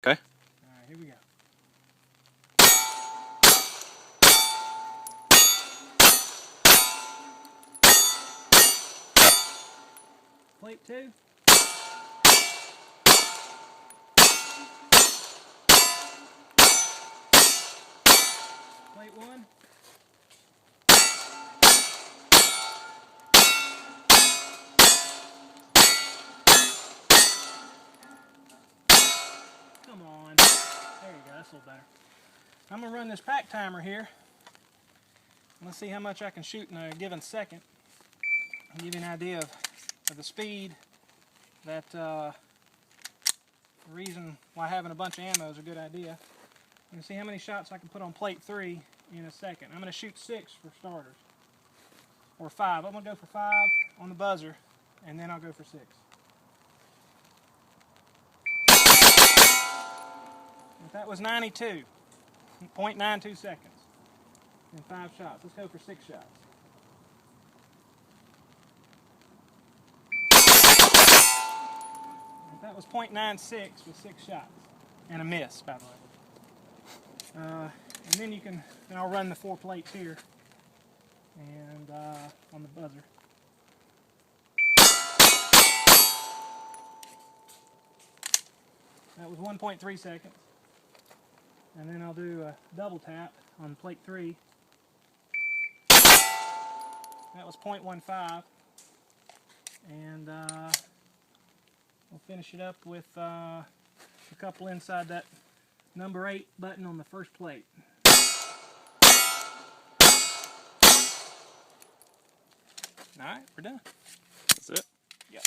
Okay. Alright, here we go. Plate 2. Plate 1. Come on. There you go, that's a little better. I'm going to run this pack timer here. Let's see how much I can shoot in a given second. I'll give you an idea of the speed. That the reason why having a bunch of ammo is a good idea. You can see how many shots I can put on plate 3 in a second. I'm going to shoot 6 for starters. Or 5. I'm going to go for 5 on the buzzer, and then I'll go for 6. But that was 92. 0.92 seconds. And 5 shots. Let's go for 6 shots. That was 0.96 with 6 shots. And a miss, by the way. And then I'll run the 4 plates here. And on the buzzer. That was 1.3 seconds. And then I'll do a double tap on plate 3. That was 0.15. And we'll finish it up with a couple inside that number 8 button on the first plate. Alright, we're done. That's it? Yep.